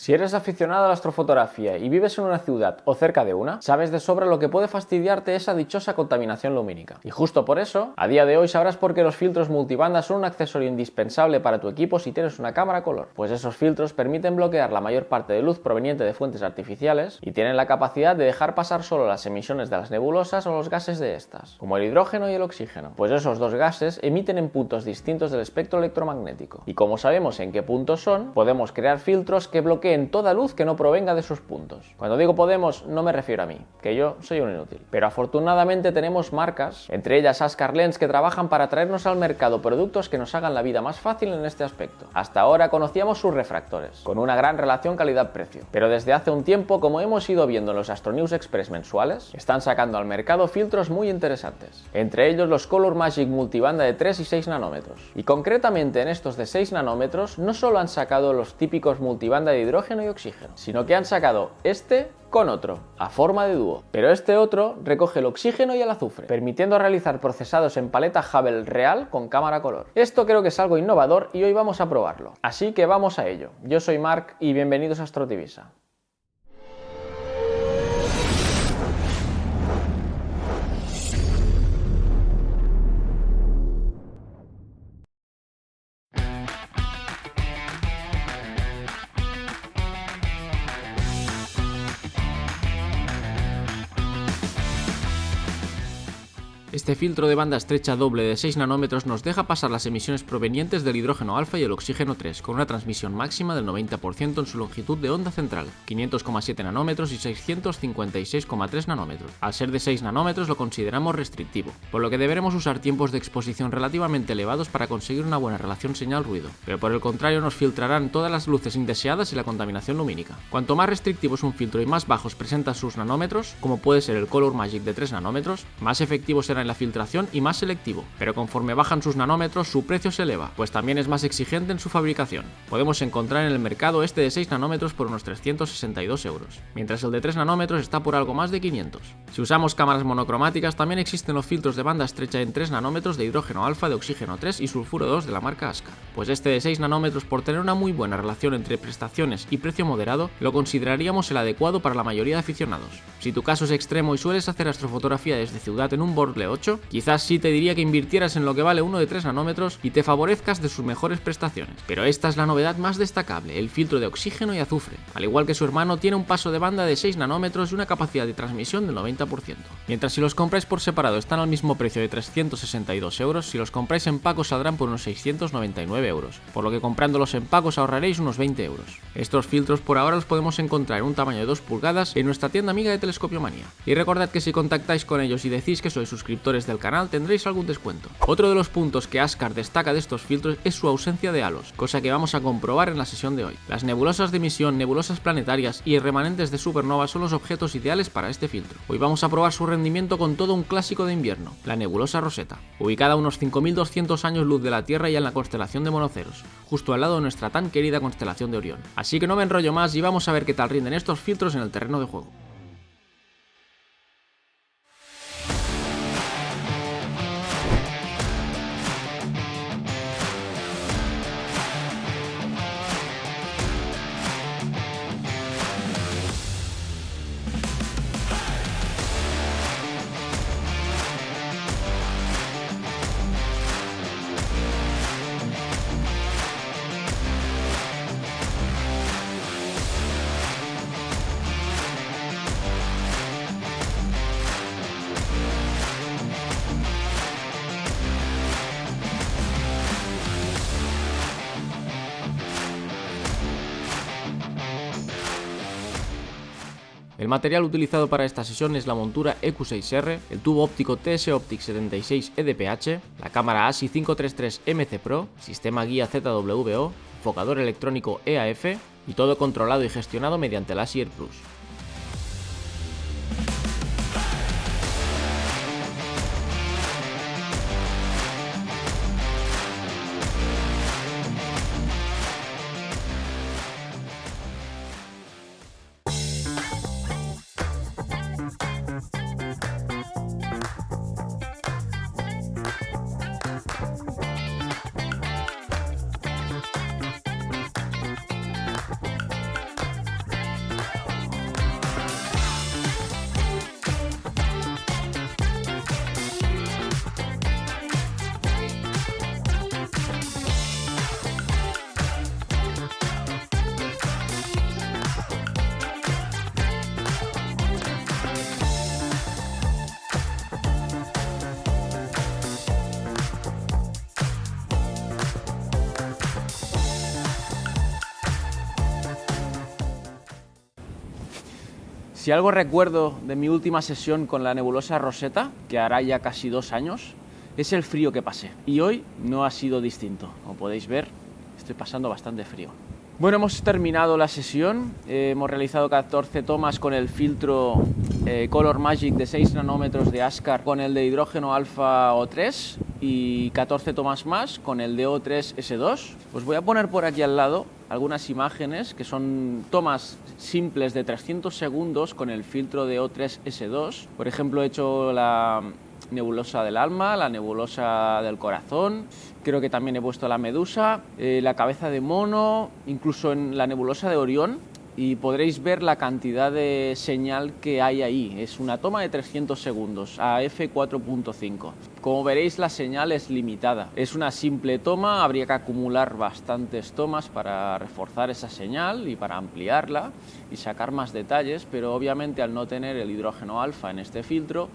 Si eres aficionado a la astrofotografía y vives en una ciudad o cerca de una, sabes de sobra lo que puede fastidiarte esa dichosa contaminación lumínica. Y justo por eso, a día de hoy sabrás por qué los filtros multibanda son un accesorio indispensable para tu equipo si tienes una cámara color. Pues esos filtros permiten bloquear la mayor parte de luz proveniente de fuentes artificiales y tienen la capacidad de dejar pasar solo las emisiones de las nebulosas o los gases de estas, como el hidrógeno y el oxígeno. Pues esos dos gases emiten en puntos distintos del espectro electromagnético. Y como sabemos en qué puntos son, podemos crear filtros que bloqueen toda luz que no provenga de esos puntos. Cuando digo podemos, no me refiero a mí, que yo soy un inútil. Pero afortunadamente tenemos marcas, entre ellas Askar Lens, que trabajan para traernos al mercado productos que nos hagan la vida más fácil en este aspecto. Hasta ahora conocíamos sus refractores, con una gran relación calidad-precio. Pero desde hace un tiempo, como hemos ido viendo en los Astronews Express mensuales, están sacando al mercado filtros muy interesantes. Entre ellos los Color Magic multibanda de 3 y 6 nanómetros. Y concretamente en estos de 6 nanómetros no solo han sacado los típicos multibanda de hidrógeno y oxígeno, sino que han sacado este con otro, a forma de dúo. Pero este otro recoge el oxígeno y el azufre, permitiendo realizar procesados en paleta Hubble real con cámara color. Esto creo que es algo innovador y hoy vamos a probarlo. Así que vamos a ello. Yo soy Marc y bienvenidos a Astrotivisa. Este filtro de banda estrecha doble de 6 nanómetros nos deja pasar las emisiones provenientes del hidrógeno alfa y el oxígeno 3, con una transmisión máxima del 90% en su longitud de onda central, 500,7 nanómetros y 656,3 nanómetros. Al ser de 6 nanómetros lo consideramos restrictivo, por lo que deberemos usar tiempos de exposición relativamente elevados para conseguir una buena relación señal-ruido, pero por el contrario nos filtrarán todas las luces indeseadas y la contaminación lumínica. Cuanto más restrictivo es un filtro y más bajos presenta sus nanómetros, como puede ser el Color Magic de 3 nanómetros, más efectivo será en la filtración y más selectivo, pero conforme bajan sus nanómetros su precio se eleva, pues también es más exigente en su fabricación. Podemos encontrar en el mercado este de 6 nanómetros por unos 362 euros, mientras el de 3 nanómetros está por algo más de 500. Si usamos cámaras monocromáticas también existen los filtros de banda estrecha en 3 nanómetros de hidrógeno alfa, de oxígeno 3 y sulfuro 2 de la marca Askar, pues este de 6 nanómetros, por tener una muy buena relación entre prestaciones y precio moderado, lo consideraríamos el adecuado para la mayoría de aficionados. Si tu caso es extremo y sueles hacer astrofotografía desde ciudad en un Borle 8, quizás sí te diría que invirtieras en lo que vale uno de 3 nanómetros y te favorezcas de sus mejores prestaciones. Pero esta es la novedad más destacable, el filtro de oxígeno y azufre. Al igual que su hermano, tiene un paso de banda de 6 nanómetros y una capacidad de transmisión del 90%. Mientras si los compráis por separado están al mismo precio de 362 euros, si los compráis en pacos saldrán por unos 699 euros, por lo que comprándolos en pacos ahorraréis unos 20 euros. Estos filtros por ahora los podemos encontrar en un tamaño de 2 pulgadas en nuestra tienda amiga de Telescopio Manía. Y recordad que si contactáis con ellos y decís que sois suscriptores del canal tendréis algún descuento. Otro de los puntos que Askar destaca de estos filtros es su ausencia de halos, cosa que vamos a comprobar en la sesión de hoy. Las nebulosas de emisión, nebulosas planetarias y remanentes de supernova son los objetos ideales para este filtro. Hoy vamos a probar su rendimiento con todo un clásico de invierno, la nebulosa Rosetta, ubicada a unos 5200 años luz de la Tierra y en la constelación de Monoceros, justo al lado de nuestra tan querida constelación de Orión. Así que no me enrollo más y vamos a ver qué tal rinden estos filtros en el terreno de juego. El material utilizado para esta sesión es la montura EQ6R, el tubo óptico TS Optic 76 EDPH, la cámara ASI 533 MC Pro, sistema guía ZWO, enfocador electrónico EAF y todo controlado y gestionado mediante el ASI Air Plus. Si algo recuerdo de mi última sesión con la nebulosa Rosetta, que hará ya casi 2 años, es el frío que pasé. Y hoy no ha sido distinto. Como podéis ver, estoy pasando bastante frío. Bueno, hemos terminado la sesión. Hemos realizado 14 tomas con el filtro Color Magic de 6 nanómetros de Askar con el de hidrógeno alfa O3 y 14 tomas más con el de O3S2. Os voy a poner por aquí al lado algunas imágenes que son tomas simples de 300 segundos con el filtro de O3S2. Por ejemplo, he hecho la nebulosa del alma, la nebulosa del corazón, creo que también he puesto la medusa, la cabeza de mono, incluso en la nebulosa de Orión, y podréis ver la cantidad de señal que hay ahí. Es una toma de 300 segundos a f4.5. Como veréis, la señal es limitada. Es una simple toma, habría que acumular bastantes tomas para reforzar esa señal y para ampliarla y sacar más detalles, pero obviamente al no tener el hidrógeno alfa en este filtro,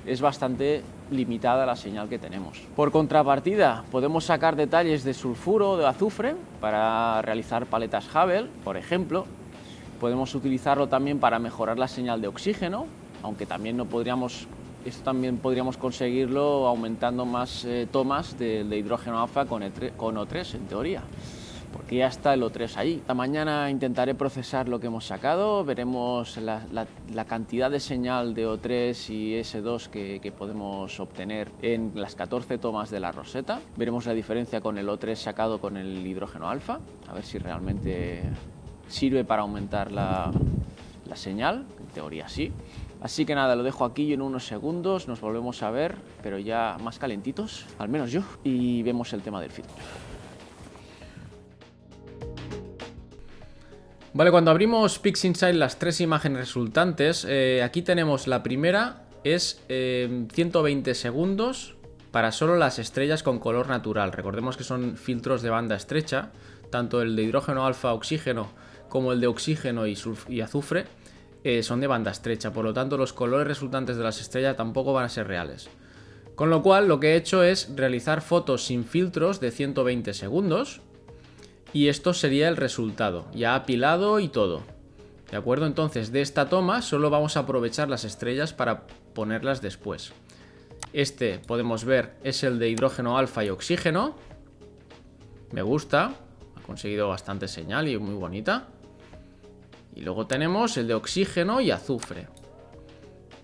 es bastante limitada la señal que tenemos. Por contrapartida, podemos sacar detalles de sulfuro o de azufre para realizar paletas Hubble, por ejemplo. Podemos utilizarlo también para mejorar la señal de oxígeno, aunque también esto también podríamos conseguirlo aumentando más tomas de hidrógeno alfa con O3 en teoría, porque ya está el O3 ahí. Esta mañana intentaré procesar lo que hemos sacado, veremos la cantidad de señal de O3 y S2 que podemos obtener en las 14 tomas de la Rosetta. Veremos la diferencia con el O3 sacado con el hidrógeno alfa, a ver si realmente sirve para aumentar la señal, en teoría sí. Así que nada, lo dejo aquí y en unos segundos nos volvemos a ver, pero ya más calentitos, al menos yo, y vemos el tema del filtro. Vale, cuando abrimos PixInsight las 3 imágenes resultantes, aquí tenemos la primera, es 120 segundos para solo las estrellas con color natural. Recordemos que son filtros de banda estrecha, tanto el de hidrógeno alfa oxígeno como el de oxígeno y azufre son de banda estrecha, por lo tanto los colores resultantes de las estrellas tampoco van a ser reales. Con lo cual lo que he hecho es realizar fotos sin filtros de 120 segundos, y esto sería el resultado, ya apilado y todo. ¿De acuerdo? Entonces, de esta toma solo vamos a aprovechar las estrellas para ponerlas después. Este, podemos ver, es el de hidrógeno alfa y oxígeno. Me gusta, ha conseguido bastante señal y muy bonita. Y luego tenemos el de oxígeno y azufre,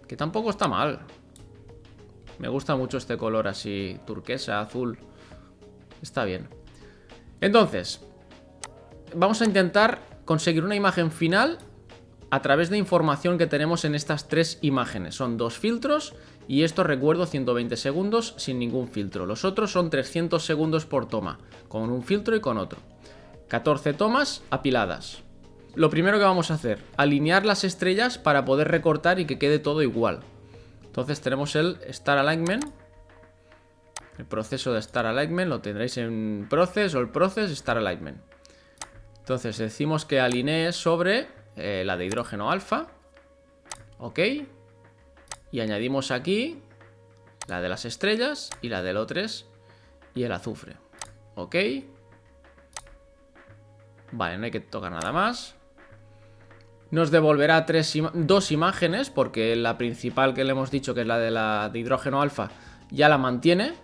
que tampoco está mal. Me gusta mucho este color así, turquesa, azul. Está bien. Entonces, vamos a intentar conseguir una imagen final a través de información que tenemos en estas 3 imágenes. Son 2 filtros y esto, recuerdo, 120 segundos sin ningún filtro. Los otros son 300 segundos por toma, con un filtro y con otro. 14 tomas apiladas. Lo primero que vamos a hacer, alinear las estrellas para poder recortar y que quede todo igual. Entonces tenemos el Star Alignment. El proceso de Star Alignment lo tendréis en Process o el Process Star Alignment. Entonces decimos que alinee sobre la de hidrógeno alfa. Ok. Y añadimos aquí la de las estrellas y la del O3 y el azufre. Ok. Vale, no hay que tocar nada más. Nos devolverá 2 imágenes, porque la principal que le hemos dicho, que es la de hidrógeno alfa, ya la mantiene,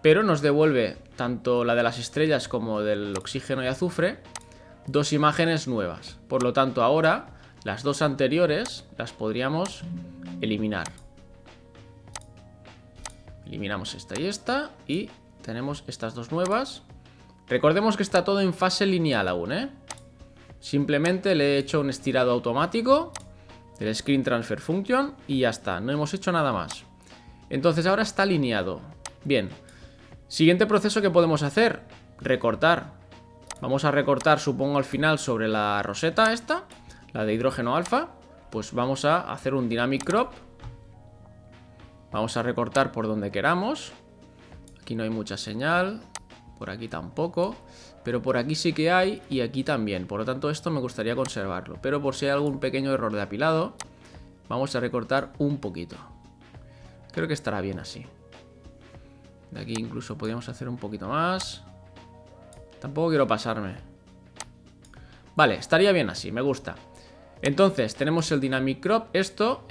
pero nos devuelve tanto la de las estrellas como del oxígeno y azufre, 2 imágenes nuevas. Por lo tanto, ahora las 2 anteriores las podríamos eliminar. Eliminamos esta y tenemos estas 2 nuevas. Recordemos que está todo en fase lineal aún, ¿eh? Simplemente le he hecho un estirado automático del Screen Transfer Function y ya está, no hemos hecho nada más. Entonces ahora está alineado. Bien, siguiente proceso que podemos hacer, recortar. Vamos a recortar, supongo, al final sobre la roseta esta, la de hidrógeno alfa. Pues vamos a hacer un Dynamic Crop. Vamos a recortar por donde queramos. Aquí no hay mucha señal, por aquí tampoco, pero por aquí sí que hay y aquí también. Por lo tanto, esto me gustaría conservarlo, pero por si hay algún pequeño error de apilado, vamos a recortar un poquito. Creo que estará bien así. De aquí incluso podríamos hacer un poquito más. Tampoco quiero pasarme. Vale, estaría bien así, me gusta. Entonces, tenemos el Dynamic Crop. Esto,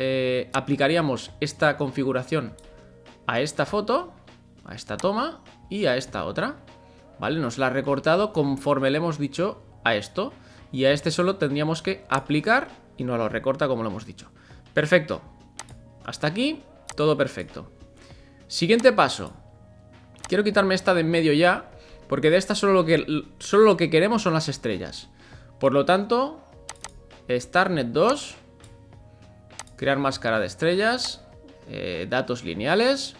aplicaríamos esta configuración a esta foto, a esta toma y a esta otra. ¿Vale? Nos la ha recortado conforme le hemos dicho a esto. Y a este solo tendríamos que aplicar y nos lo recorta como lo hemos dicho. Perfecto. Hasta aquí, todo perfecto. Siguiente paso. Quiero quitarme esta de en medio ya, porque de esta solo lo que queremos son las estrellas. Por lo tanto, StarNet 2, crear máscara de estrellas, datos lineales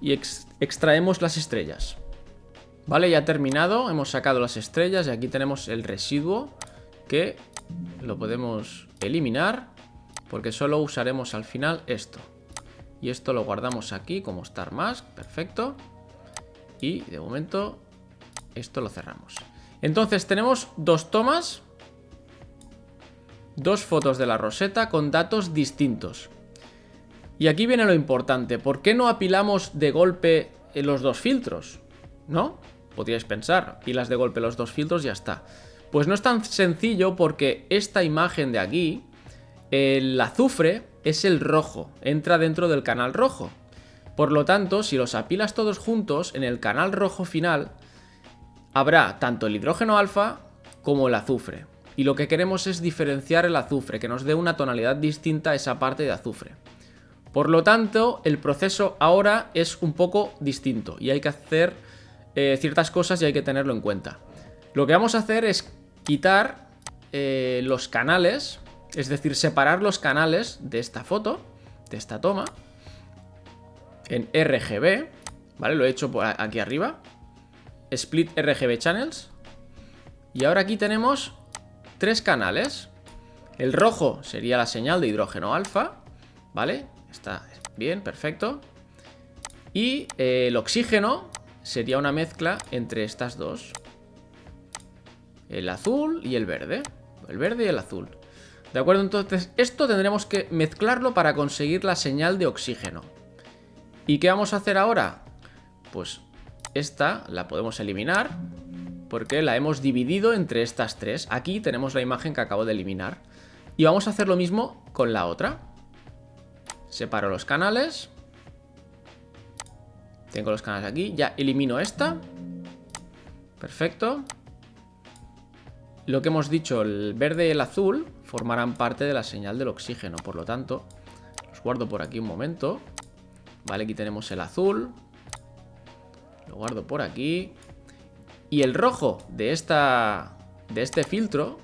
y extraemos las estrellas. Vale, ya ha terminado, hemos sacado las estrellas y aquí tenemos el residuo que lo podemos eliminar porque solo usaremos al final esto. Y esto lo guardamos aquí como Star Mask, perfecto. Y de momento esto lo cerramos. Entonces tenemos dos tomas, dos fotos de la roseta con datos distintos. Y aquí viene lo importante, ¿por qué no apilamos de golpe los dos filtros? ¿No? Podríais pensar, pilas de golpe los dos filtros y ya está. Pues no es tan sencillo porque esta imagen de aquí, el azufre es el rojo, entra dentro del canal rojo. Por lo tanto, si los apilas todos juntos, en el canal rojo final habrá tanto el hidrógeno alfa como el azufre. Y lo que queremos es diferenciar el azufre, que nos dé una tonalidad distinta a esa parte de azufre. Por lo tanto, el proceso ahora es un poco distinto y hay que hacer ciertas cosas y hay que tenerlo en cuenta. Lo que vamos a hacer es quitar los canales, es decir, separar los canales de esta foto, de esta toma, en RGB, ¿vale? Lo he hecho por aquí arriba, Split RGB Channels, y ahora aquí tenemos tres canales. El rojo sería la señal de hidrógeno alfa, ¿vale? Está bien, perfecto. Y el oxígeno sería una mezcla entre estas dos. El azul y el verde. El verde y el azul. ¿De acuerdo? Entonces, esto tendremos que mezclarlo para conseguir la señal de oxígeno. ¿Y qué vamos a hacer ahora? Pues esta la podemos eliminar porque la hemos dividido entre estas tres. Aquí tenemos la imagen que acabo de eliminar. Y vamos a hacer lo mismo con la otra. Separo los canales. Tengo los canales aquí. Ya elimino esta. Perfecto. Lo que hemos dicho, el verde y el azul formarán parte de la señal del oxígeno. Por lo tanto, los guardo por aquí un momento. Vale, aquí tenemos el azul. Lo guardo por aquí. Y el rojo de este filtro,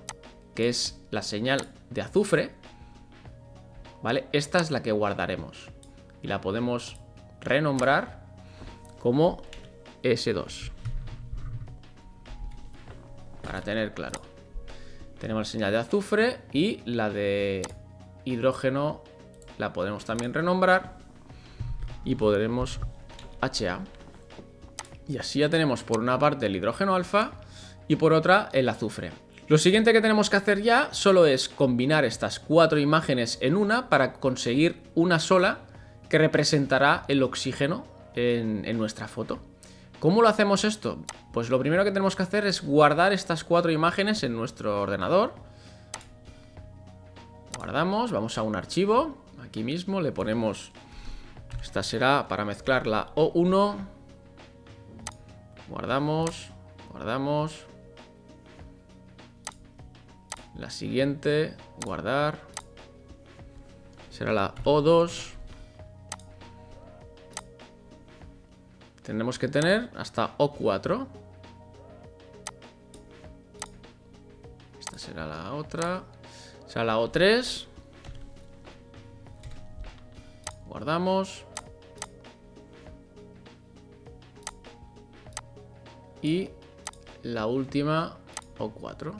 que es la señal de azufre, ¿vale? Esta es la que guardaremos. Y la podemos renombrar como S2. Para tener claro. Tenemos la señal de azufre y la de hidrógeno la podemos también renombrar. Y podremos HA. Y así ya tenemos por una parte el hidrógeno alfa y por otra el azufre. Lo siguiente que tenemos que hacer ya solo es combinar estas cuatro imágenes en una para conseguir una sola que representará el oxígeno en nuestra foto. ¿Cómo lo hacemos esto? Pues lo primero que tenemos que hacer es guardar estas cuatro imágenes en nuestro ordenador. Guardamos, vamos a un archivo, aquí mismo le ponemos, esta será para mezclar la O1, guardamos, guardamos, la siguiente, guardar, será la O2. Tendremos que tener hasta O4. Esta será la otra. Será la O3. Guardamos. Y la última O4.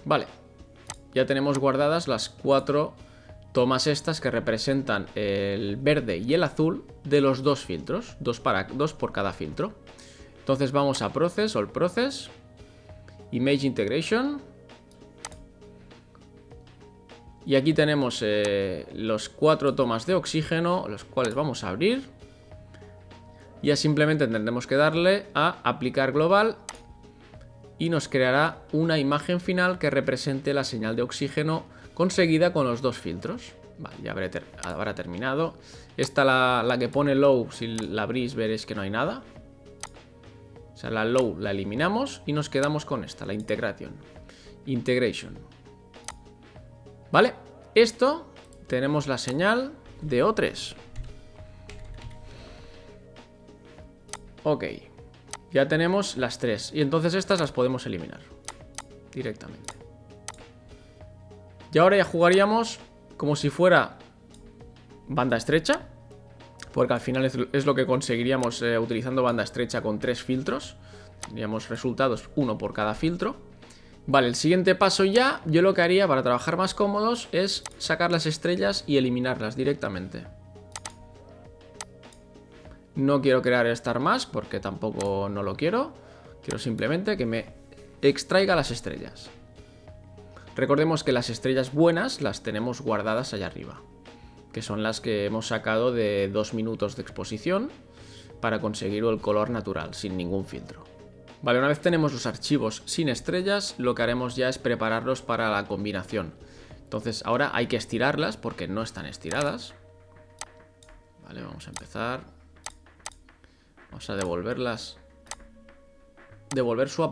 Vale. Ya tenemos guardadas las cuatro tomas estas que representan el verde y el azul de los dos filtros, dos por cada filtro. Entonces vamos a Process, All Process, Image Integration. Y aquí tenemos los cuatro tomas de oxígeno, los cuales vamos a abrir. Ya simplemente tendremos que darle a aplicar global y nos creará una imagen final que represente la señal de oxígeno conseguida con los dos filtros. Vale, ya habrá terminado. Esta, la que pone low, si la abrís veréis que no hay nada. O sea, la low la eliminamos y nos quedamos con esta, la integration. Vale, esto tenemos la señal de O3. Ok, ya tenemos las tres y entonces estas las podemos eliminar directamente. Y ahora ya jugaríamos como si fuera banda estrecha, porque al final es lo que conseguiríamos utilizando banda estrecha con 3 filtros. Tendríamos resultados, uno por cada filtro. Vale, el siguiente paso ya, yo lo que haría para trabajar más cómodos es sacar las estrellas y eliminarlas directamente. No quiero crear el Star Mask porque tampoco no lo quiero. Quiero simplemente que me extraiga las estrellas. Recordemos que las estrellas buenas las tenemos guardadas allá arriba, que son las que hemos sacado de 2 minutos de exposición para conseguir el color natural, sin ningún filtro. Vale, una vez tenemos los archivos sin estrellas, lo que haremos ya es prepararlos para la combinación. Entonces ahora hay que estirarlas porque no están estiradas. Vale, vamos a empezar. Vamos a devolverlas. Devolver su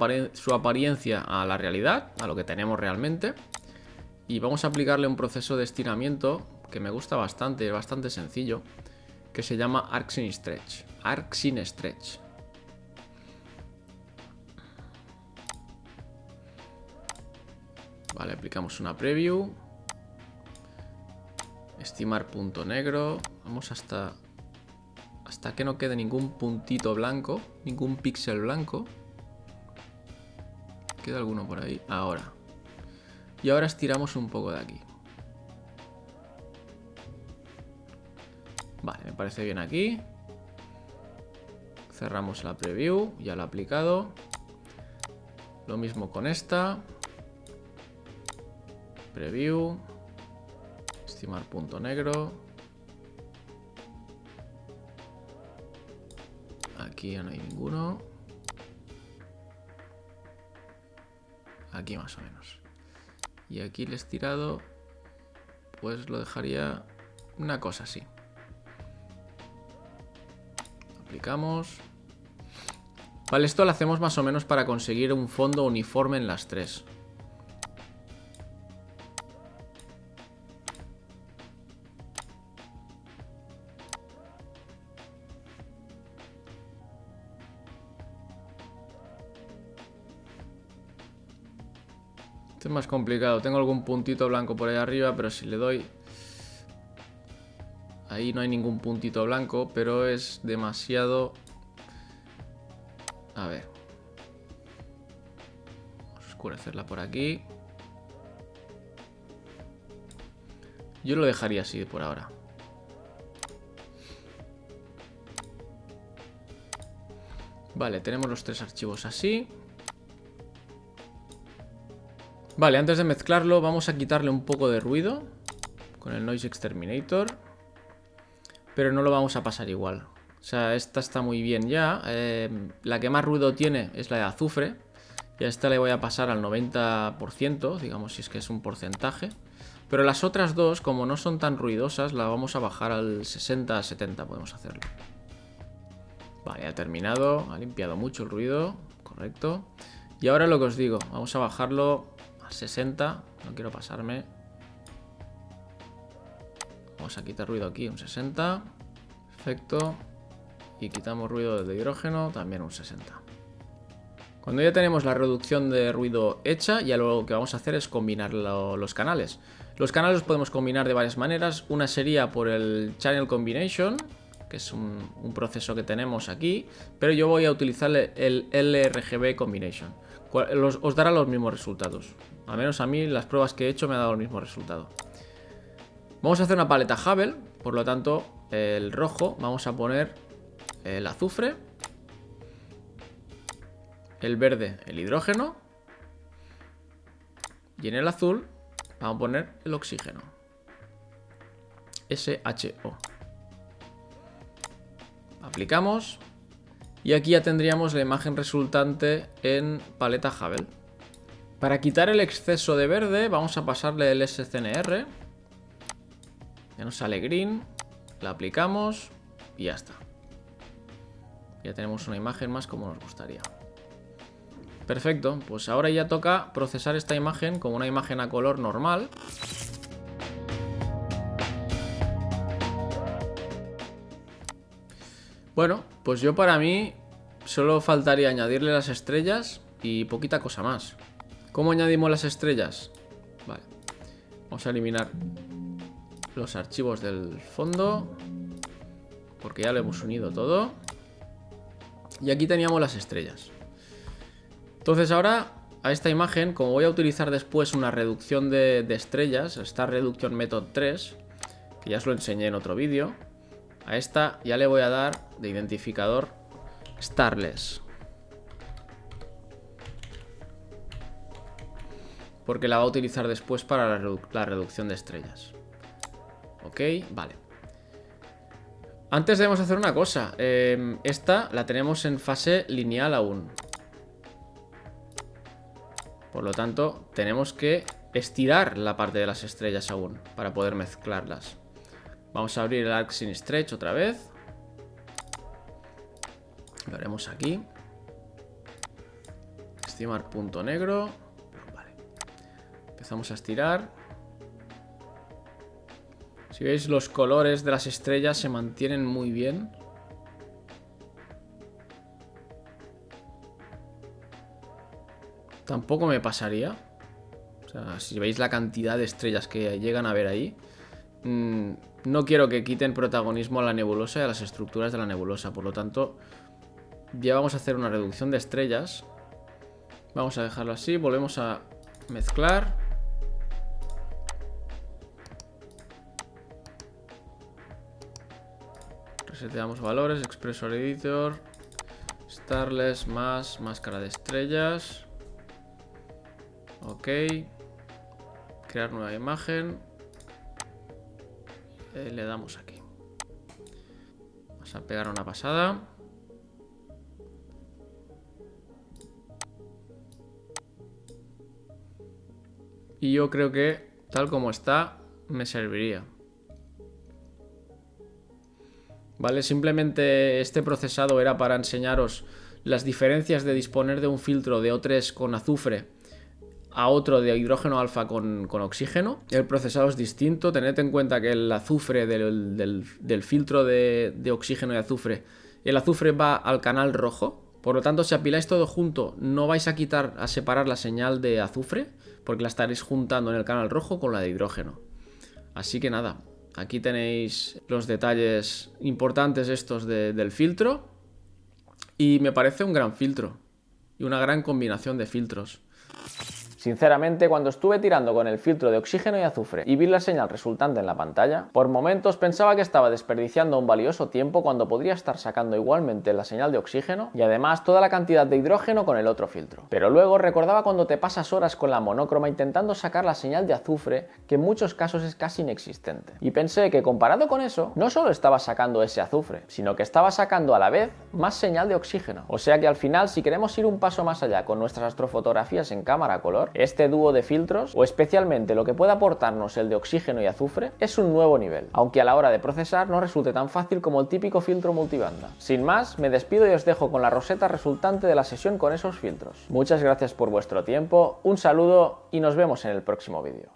apariencia a la realidad, a lo que tenemos realmente. Y vamos a aplicarle un proceso de estiramiento que me gusta bastante, es bastante sencillo, que se llama Arc Sin Stretch. Arc Sin Stretch. Vale, aplicamos una preview. Estimar punto negro. Vamos hasta que no quede ningún puntito blanco, ningún píxel blanco. Queda alguno por ahí. Ahora. Y ahora estiramos un poco de aquí. Vale, me parece bien aquí. Cerramos la preview, ya lo he aplicado. Lo mismo con esta. Preview. Estimar punto negro. Aquí ya no hay ninguno. Aquí más o menos. Y aquí el estirado, pues lo dejaría una cosa así. Aplicamos. Vale, esto lo hacemos más o menos para conseguir un fondo uniforme en las tres. Es más complicado. Tengo algún puntito blanco por ahí arriba, pero si le doy... Ahí no hay ningún puntito blanco, pero es demasiado... A ver. Vamos a oscurecerla por aquí. Yo lo dejaría así por ahora. Vale, tenemos los tres archivos así. Vale, antes de mezclarlo vamos a quitarle un poco de ruido con el Noise Exterminator, pero no lo vamos a pasar igual. O sea, esta está muy bien ya. La que más ruido tiene es la de azufre. Y a esta le voy a pasar al 90%, digamos, si es que es un porcentaje. Pero las otras dos, como no son tan ruidosas, la vamos a bajar al 60-70, podemos hacerlo. Vale, ya ha terminado, ha limpiado mucho el ruido, correcto. Y ahora lo que os digo, vamos a bajarlo a 60, no quiero pasarme. Vamos a quitar ruido aquí, un 60. Perfecto. Y quitamos ruido de hidrógeno, también un 60. Cuando ya tenemos la reducción de ruido hecha, ya lo que vamos a hacer es combinar los canales. Los canales los podemos combinar de varias maneras. Una sería por el Channel Combination, que es un proceso que tenemos aquí, pero yo voy a utilizar el LRGB Combination. Os dará los mismos resultados. Al menos a mí las pruebas que he hecho me ha dado el mismo resultado. Vamos a hacer una paleta Hubble, por lo tanto el rojo vamos a poner el azufre, el verde el hidrógeno y en el azul vamos a poner el oxígeno, SHO. Aplicamos Y aquí ya tendríamos la imagen resultante en paleta Hubble. Para quitar el exceso de verde vamos a pasarle el SCNR. Ya nos sale green, la aplicamos y ya está. Ya tenemos una imagen más como nos gustaría. Perfecto, pues ahora ya toca procesar esta imagen como una imagen a color normal. Bueno, pues yo para mí solo faltaría añadirle las estrellas y poquita cosa más. ¿Cómo añadimos las estrellas? Vale, vamos a eliminar los archivos del fondo porque ya lo hemos unido todo. Y aquí teníamos las estrellas. Entonces ahora a esta imagen, como voy a utilizar después una reducción de estrellas, esta Reduction Method 3, que ya os lo enseñé en otro vídeo, a esta ya le voy a dar de identificador Starless, porque la va a utilizar después para la reducción de estrellas. Ok, vale. Antes debemos hacer una cosa. Esta la tenemos en fase lineal aún. Por lo tanto, tenemos que estirar la parte de las estrellas aún para poder mezclarlas. Vamos a abrir el Arc Sin Stretch otra vez. Lo haremos aquí. Estimar punto negro. Vale. Empezamos a estirar. Si veis, los colores de las estrellas se mantienen muy bien. Tampoco me pasaría. O sea, si veis la cantidad de estrellas que llegan a ver ahí, no quiero que quiten protagonismo a la nebulosa y a las estructuras de la nebulosa. Por lo tanto, ya vamos a hacer una reducción de estrellas. Vamos a dejarlo así. Volvemos a mezclar. Reseteamos valores. Expressor Editor. Starless más máscara de estrellas. Ok. Crear nueva imagen. Le damos aquí. Vamos a pegar una pasada. Y yo creo que tal como está me serviría. Vale, simplemente este procesado era para enseñaros las diferencias de disponer de un filtro de O3 con azufre a otro de hidrógeno alfa con oxígeno. El procesado es distinto. Tened en cuenta que el azufre del filtro de oxígeno y azufre, el azufre va al canal rojo. Por lo tanto, si apiláis todo junto, no vais a separar la señal de azufre, porque la estaréis juntando en el canal rojo con la de hidrógeno. Así que nada, aquí tenéis los detalles importantes estos del filtro. Y me parece un gran filtro y una gran combinación de filtros. Sinceramente, cuando estuve tirando con el filtro de oxígeno y azufre y vi la señal resultante en la pantalla, por momentos pensaba que estaba desperdiciando un valioso tiempo cuando podría estar sacando igualmente la señal de oxígeno y además toda la cantidad de hidrógeno con el otro filtro. Pero luego recordaba cuando te pasas horas con la monócroma intentando sacar la señal de azufre, que en muchos casos es casi inexistente. Y pensé que comparado con eso, no solo estaba sacando ese azufre, sino que estaba sacando a la vez más señal de oxígeno. O sea que al final, si queremos ir un paso más allá con nuestras astrofotografías en cámara a color, este dúo de filtros, o especialmente lo que puede aportarnos el de oxígeno y azufre, es un nuevo nivel, aunque a la hora de procesar no resulte tan fácil como el típico filtro multibanda. Sin más, me despido y os dejo con la roseta resultante de la sesión con esos filtros. Muchas gracias por vuestro tiempo, un saludo y nos vemos en el próximo vídeo.